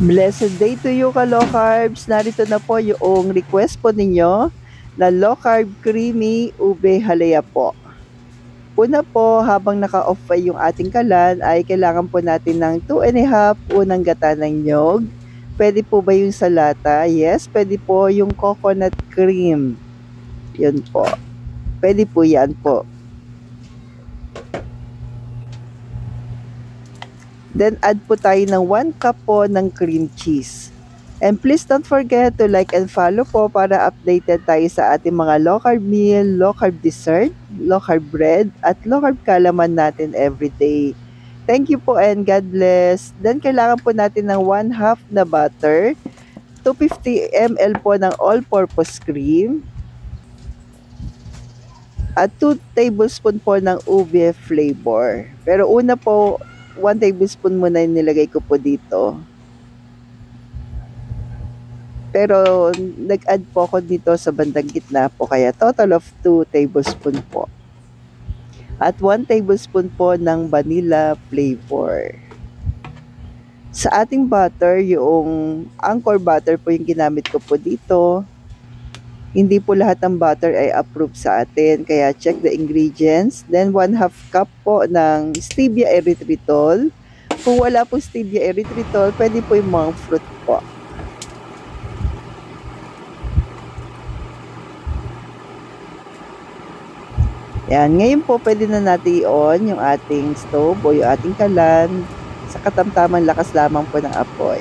Blessed day to you, ka-low carbs. Narito na po yung request po ninyo na low carb creamy ube halaya po. Una po, habang naka-off ay yung ating kalan, ay kailangan po natin ng 2½ unang gata ng nyog. Pwede po ba yung sa lata? Yes, pwede po yung coconut cream. Yun po. Pwede po yan po. Then add po tayo ng 1 cup po ng cream cheese. And please don't forget to like and follow po para updated tayo sa ating mga low carb meal, low carb dessert, low carb bread, at low carb kalaman natin everyday. Thank you po and God bless. Then kailangan po natin ng 1/2 na butter, 250 ml po ng all-purpose cream, at 2 tablespoon po ng ube flavor. Pero una po, 1 tablespoon muna yung nilagay ko po dito. Pero nag-add po ako dito sa bandang gitna po, kaya total of 2 tablespoon po. At 1 tablespoon po ng vanilla flavor. Sa ating butter, yung Anchor butter po yung ginamit ko po dito. Hindi po lahat ng butter ay approved sa atin, kaya check the ingredients. Then 1/2 cup po ng stevia erythritol. Kung wala po stevia erythritol, pwede po yung monk fruit po. Yan, ngayon po pwede na natin i-on yung ating stove o yung ating kalan sa katamtamang lakas lamang po ng apoy.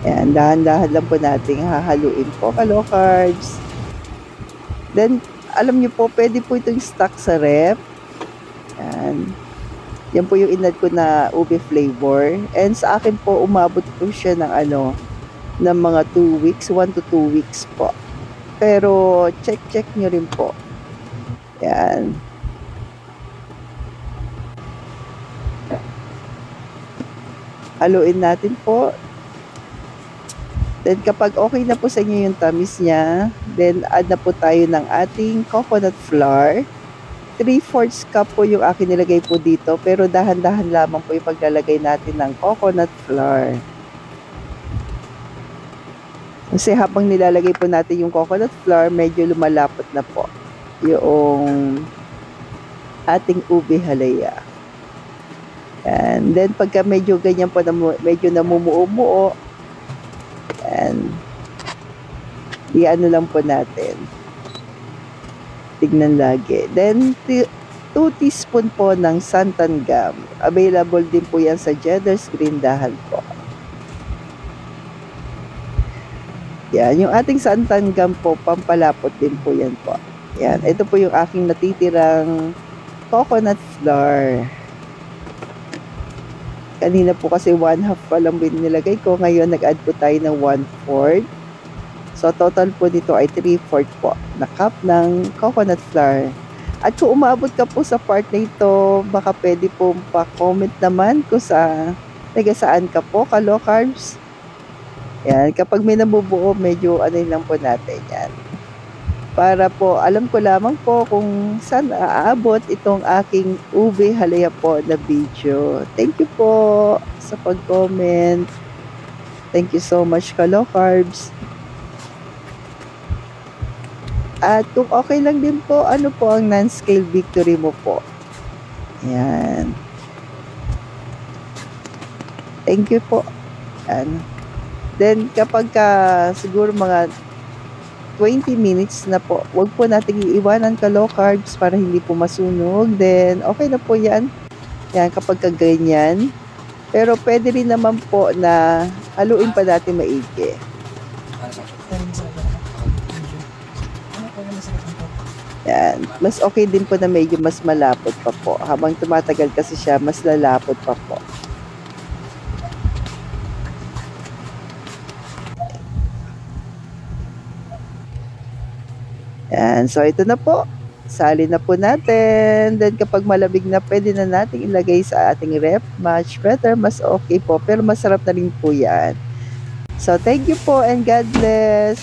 Yan, dahan-dahan lang po nating hahaluin po, ka-low carbs. Then, alam nyo po, pwede po itong stock sa ref. Yan. Yan po yung inad ko na ube flavor. And sa akin po, umabot po siya ng ng mga 2 weeks, 1 to 2 weeks po. Pero, check nyo rin po. Yan. Haluin natin po. Then kapag okay na po sa inyo yung tamis niya, then add na po tayo ng ating coconut flour. 3/4 cup po yung akin nilagay po dito, pero dahan-dahan lamang po yung paglalagay natin ng coconut flour. Kasi habang nilalagay po natin yung coconut flour, medyo lumalapot na po yung ating ube halaya. And then pagka medyo ganyan po, medyo namumuo-muo, and i-ano lang po natin, tignan lagi. Then 2 teaspoon po ng santan gum, available din po yan sa Cheddar's Green Dahan po. Yan, yung ating santan gum po, pampalapot din po yan po. Yan, ito po yung aking natitirang coconut flour. Kanina po kasi 1/2 pa lang nilagay ko. Ngayon nag-add po tayo ng 1/4. So total po dito ay 3/4 po na cup ng coconut flour. At kung umabot ka po sa part na ito, baka pwede po pa-comment naman kung saan ka po, ka-low carbs. Yan, kapag may nabubuo, medyo lang po natin yan. Para po, alam ko lamang po kung saan aabot itong aking ube halaya po na video. Thank you po sa pag-comment. Thank you so much, ka-low carbs. At kung okay lang din po, ano po ang non-scale victory mo po. Yan. Thank you po. Yan. Then, kapag siguro mga 20 minutes na po, wag po natin iiwanan, ka-low carbs, para hindi po masunog. Then, okay na po yan. Yan, kapag kaganyan. Pero pwede rin naman po na haluin pa natin maigi. Yan, mas okay din po na medyo mas malapot pa po. Habang tumatagal kasi siya, mas lalapot pa po. Yan, so ito na po. Salin na po natin. Then kapag malamig na, pwede na natin ilagay sa ating ref. Much better, mas okay po. Pero masarap na rin po yan. So thank you po and God bless.